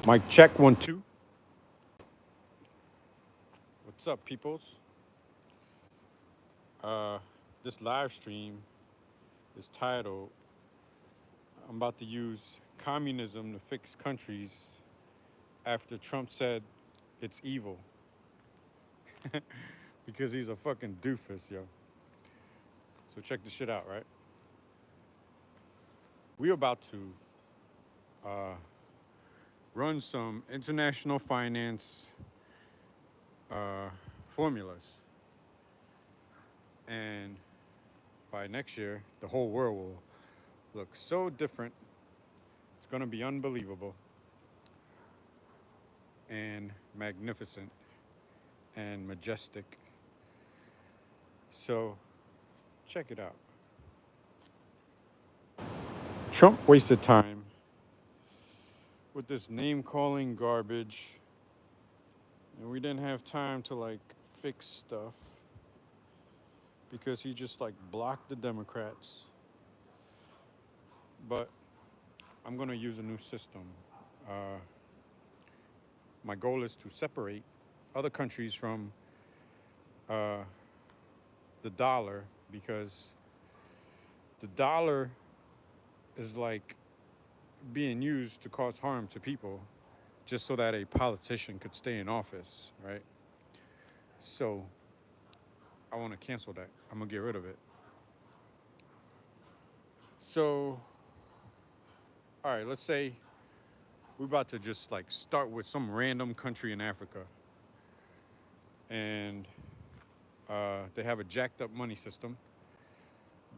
Mic check, 1 2. What's up, peoples? Uh, this live stream is titled "I'm about to use communism to fix countries after Trump said it's evil," because he's a fucking doofus, yo. So check this shit out, right? We're about to uh, run some international finance uh, formulas, and by next year, the whole world will look so different. It's gonna be unbelievable and magnificent and majestic. So check it out. Trump wasted time with this name calling garbage, and we didn't have time to like fix stuff because he just like blocked the Democrats. But I'm gonna use a new system. Uh, my goal is to separate other countries from uh, the dollar, because the dollar is like being used to cause harm to people just so that a politician could stay in office, right? So I want to cancel that. I'm going to get rid of it. So, all right, let's say we're about to just like start with some random country in Africa, and they have a jacked up money system.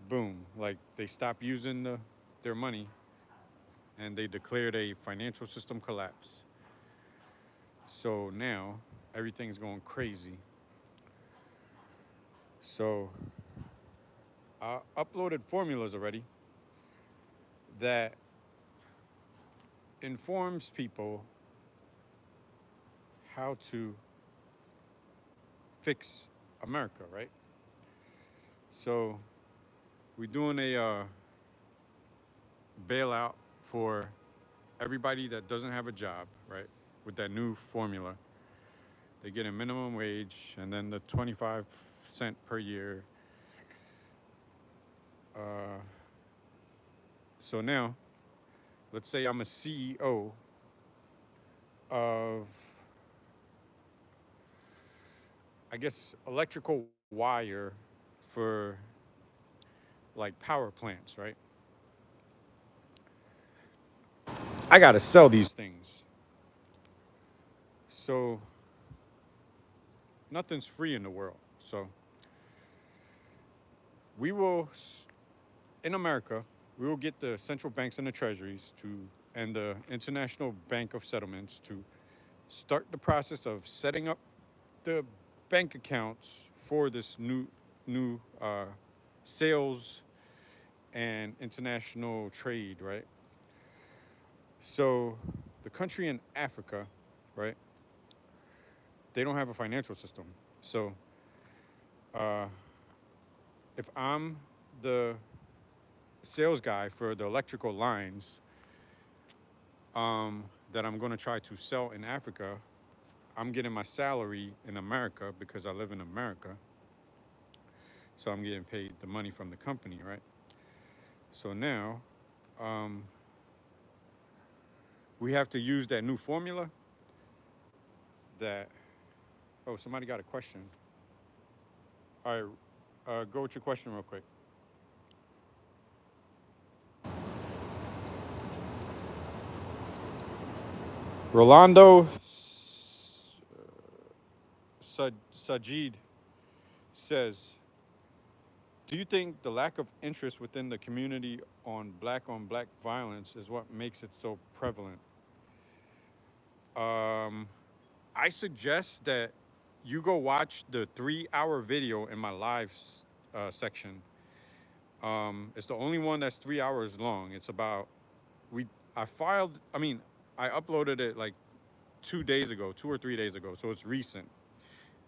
Boom, like they stop using their money and they declared a financial system collapse. So now everything's going crazy. So I uploaded formulas already that informs people how to fix America, right? So we're doing a bailout for everybody that doesn't have a job, right? With that new formula, they get a minimum wage and then the 25 cents per year. Uh, so now, let's say I'm a CEO of, I guess, electrical wire for like power plants, right? I gotta sell these things. So nothing's free in the world. So we will, in America, we will get the central banks and the treasuries to, and the International Bank of Settlements to start the process of setting up the bank accounts for this new sales and international trade, right? So the country in Africa, right? They don't have a financial system. So uh, if I'm the sales guy for the electrical lines that I'm going to try to sell in Africa, I'm getting my salary in America because I live in America. So I'm getting paid the money from the company, right? So now um, we have to use that new formula that, oh, somebody got a question. All right, go with your question real quick. Rolando Sajid says, do you think the lack of interest within the community on black violence is what makes it so prevalent? Um, I suggest that you go watch the 3 hour video in my live section. It's the only one that's 3 hours long. It's about, we, I filed, I mean, I uploaded it like 2 days ago, 2 or 3 days ago. So it's recent.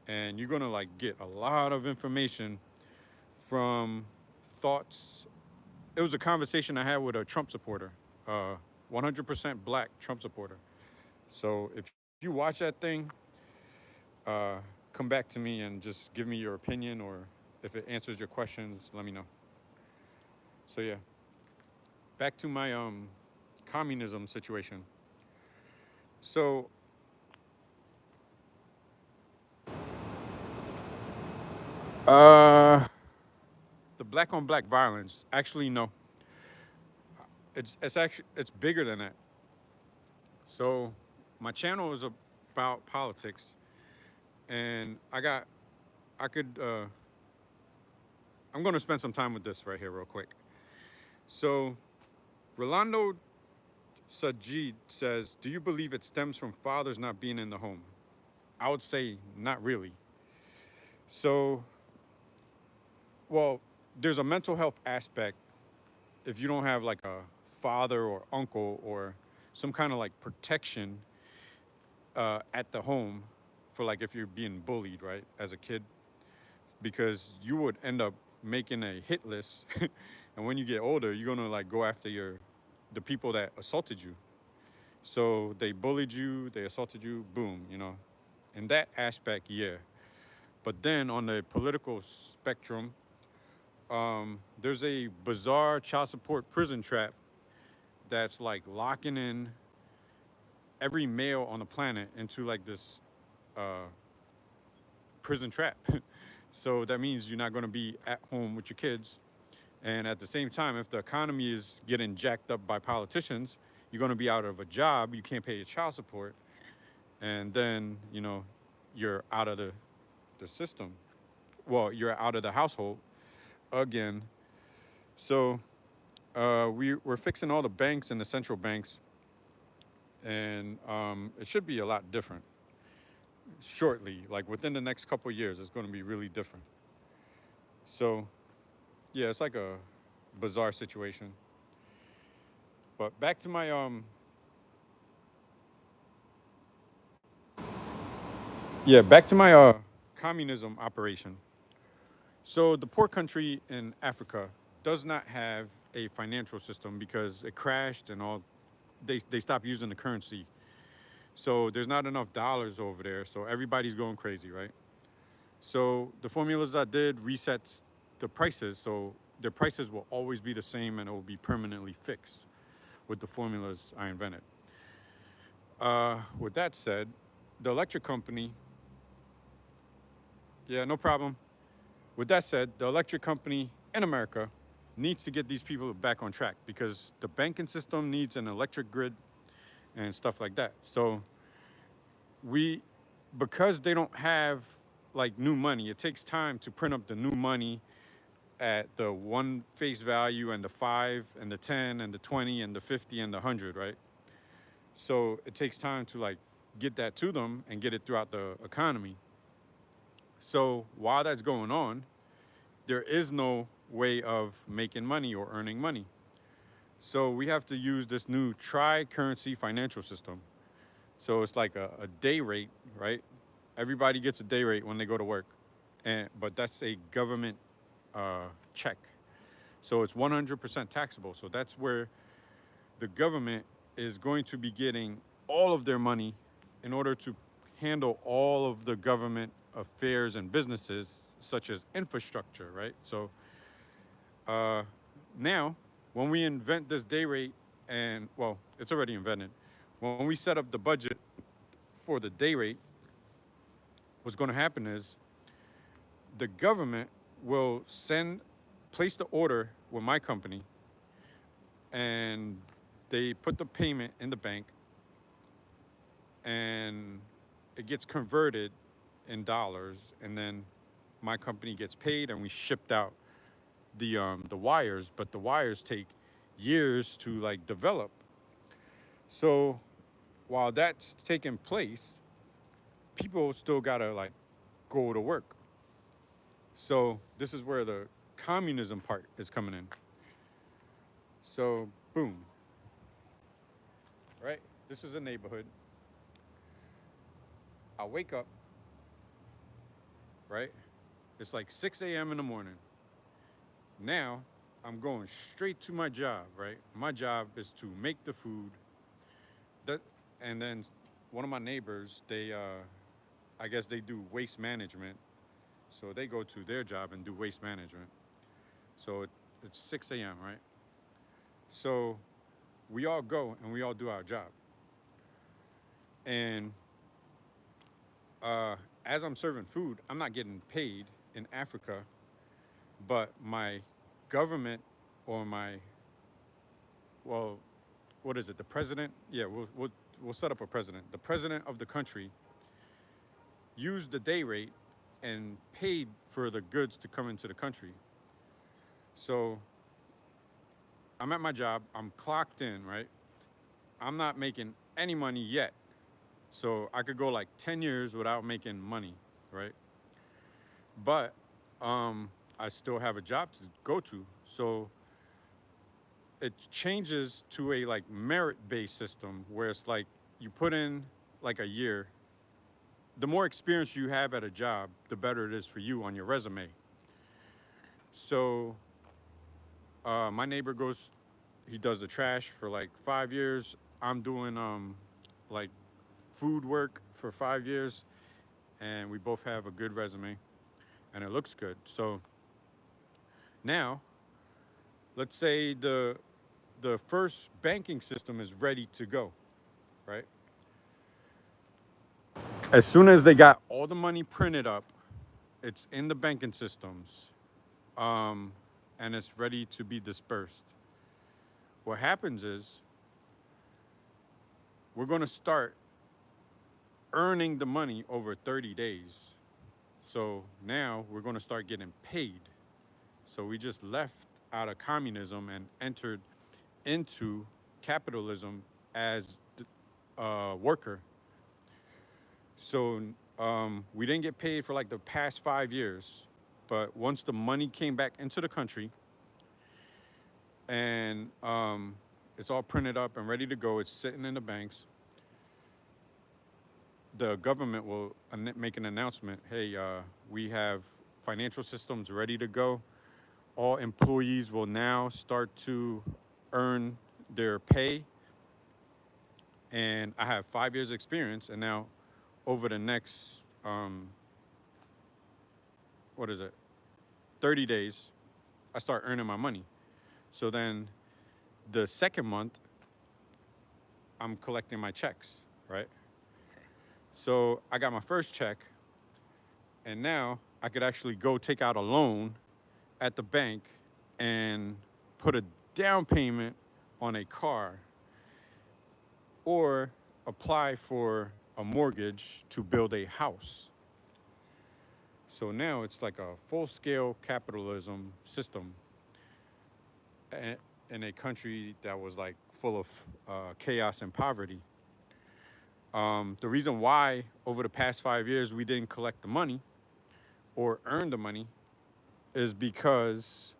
And you're gonna like get a lot of information from thoughts. It was a conversation I had with a Trump supporter, 100% black Trump supporter. So if you watch that thing, uh, come back to me and just give me your opinion, or if it answers your questions, let me know. So yeah, back to my communism situation. So uh, the black on black violence, actually no, it's bigger than that. So my channel is about politics, and I could I'm going to spend some time with this right here real quick. So Rolando Sajid says, "Do you believe it stems from fathers not being in the home?" I would say not really. So, well, there's a mental health aspect if you don't have like a father or uncle or some kind of like protection at the home for like if you're being bullied, right, as a kid, because you would end up making a hit list, and when you get older, you're gonna like go after the people that assaulted you. So they bullied you, they assaulted you, boom, you know. In that aspect, yeah. But then on the political spectrum, there's a bizarre child support prison trap that's like locking in every male on the planet into like this uh, prison trap. So that means you're not going to be at home with your kids. And at the same time, if the economy is getting jacked up by politicians, you're going to be out of a job. You can't pay your child support. And then, you know, you're out of the system. Well, you're out of the household again. So we're fixing all the banks and the central banks, and it should be a lot different shortly. Like within the next couple of years, it's going to be really different. So yeah, it's like a bizarre situation. But back to my back to my communism operation. So the poor country in Africa does not have a financial system because it crashed and all. They stopped using the currency. So there's not enough dollars over there. So everybody's going crazy, right? So the formulas I did resets the prices. So their prices will always be the same and it will be permanently fixed with the formulas I invented. With that said, the electric company, yeah, no problem. With that said, the electric company in America needs to get these people back on track because the banking system needs an electric grid and stuff like that. So we, because they don't have like new money, it takes time to print up the new money at the one face value and the five and the 10 and the 20 and the 50 and the 100, right? So it takes time to like get that to them and get it throughout the economy. So while that's going on, there is no way of making money or earning money. So we have to use this new tri-currency financial system. So it's like a day rate, right? Everybody gets a day rate when they go to work, and but that's a government check. So it's 100% taxable. So that's where the government is going to be getting all of their money in order to handle all of the government affairs and businesses, such as infrastructure, right? So uh, now, when we invent this day rate, and well, it's already invented, when we set up the budget for the day rate, what's going to happen is the government will place the order with my company, and they put the payment in the bank, and it gets converted in dollars, and then my company gets paid, and we shipped out the wires, but the wires take years to like develop. So while that's taking place, people still gotta like go to work. So this is where the communism part is coming in. So boom, right? This is a neighborhood. I wake up, right? It's like 6 a.m. in the morning. Now I'm going straight to my job, right? My job is to make the food that, and then one of my neighbors, I guess they do waste management. So they go to their job and do waste management. So it's 6 a.m., right? So we all go and we all do our job. And uh, as I'm serving food, I'm not getting paid in Africa, but my government or well, what is it? The president? Yeah, we'll set up a president. The president of the country used the day rate and paid for the goods to come into the country. So I'm at my job. I'm clocked in, right? I'm not making any money yet. So I could go like 10 years without making money, right? But I still have a job to go to. So it changes to a like merit-based system where it's like you put in like a year. The more experience you have at a job, the better it is for you on your resume. So my neighbor goes, he does the trash for like 5 years. I'm doing like food work for 5 years, and we both have a good resume, and it looks good. So now, let's say the first banking system is ready to go, right? As soon as they got all the money printed up, it's in the banking systems, um, and it's ready to be dispersed. What happens is we're going to start earning the money over 30 days. So now we're going to start getting paid. So we just left out of communism and entered into capitalism as a worker. So we didn't get paid for like the past 5 years. But once the money came back into the country and it's all printed up and ready to go, it's sitting in the banks, the government will make an announcement. Hey, we have financial systems ready to go. All employees will now start to earn their pay. And I have 5 years experience. And now over the next, what is it, 30 days, I start earning my money. So then the second month, I'm collecting my checks, right? So I got my first check, and now I could actually go take out a loan at the bank and put a down payment on a car or apply for a mortgage to build a house. So now it's like a full-scale capitalism system in a country that was like full of chaos and poverty. The reason why over the past 5 years we didn't collect the money or earn the money is because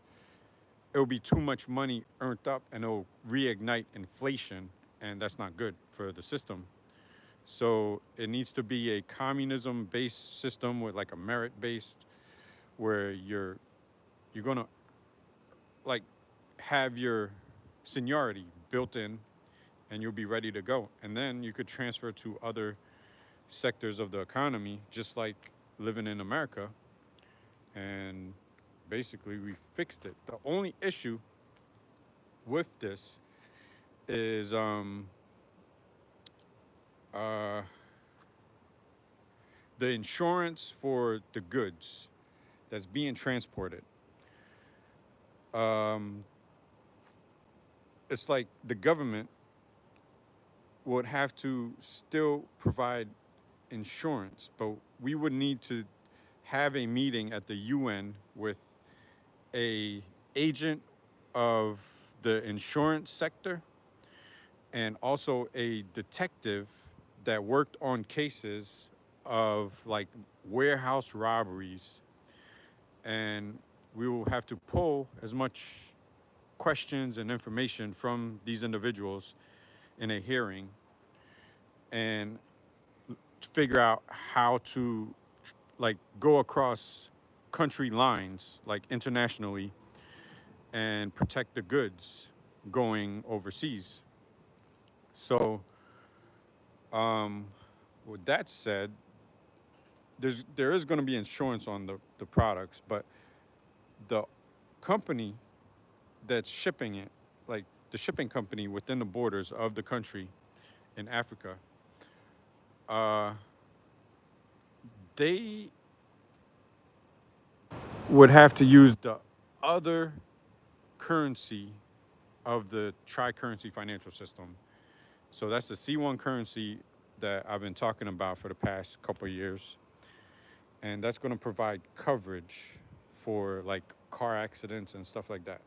it will be too much money earned up and it'll reignite inflation, and that's not good for the system. So it needs to be a communism-based system with like a merit-based, where you're gonna like have your seniority built in, and you'll be ready to go. And then you could transfer to other sectors of the economy, just like living in America. And basically, we fixed it. The only issue with this is uh, the insurance for the goods that's being transported. Um, it's like the government would have to still provide insurance, but we would need to have a meeting at the UN with a agent of the insurance sector and also a detective that worked on cases of like warehouse robberies, and we will have to pull as much questions and information from these individuals in a hearing and figure out how to like go across country lines, like internationally, and protect the goods going overseas. So With that said, there is going to be insurance on the products, but the company that's shipping it, like the shipping company within the borders of the country in Africa, uh, they would have to use the other currency of the tri-currency financial system. So that's the C1 currency that I've been talking about for the past couple of years. And that's going to provide coverage for like car accidents and stuff like that.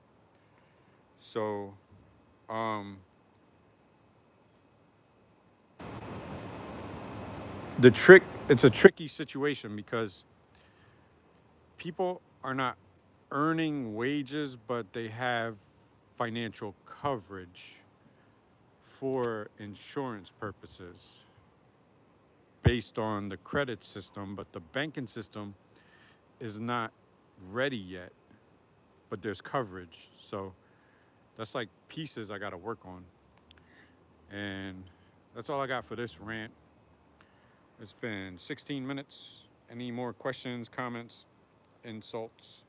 So, um, it's a tricky situation because people are not earning wages, but they have financial coverage for insurance purposes based on the credit system, but the banking system is not ready yet, but there's coverage. So that's like pieces I got to work on. And that's all I got for this rant. It's been 16 minutes. Any more questions, comments, insults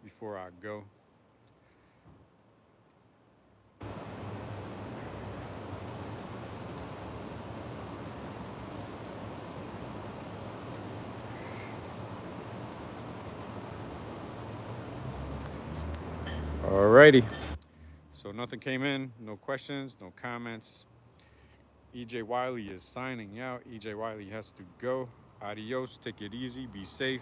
before I go? Alrighty. So nothing came in, no questions, no comments. EJ Wiley is signing out. EJ Wiley has to go. Adios. Take it easy. Be safe.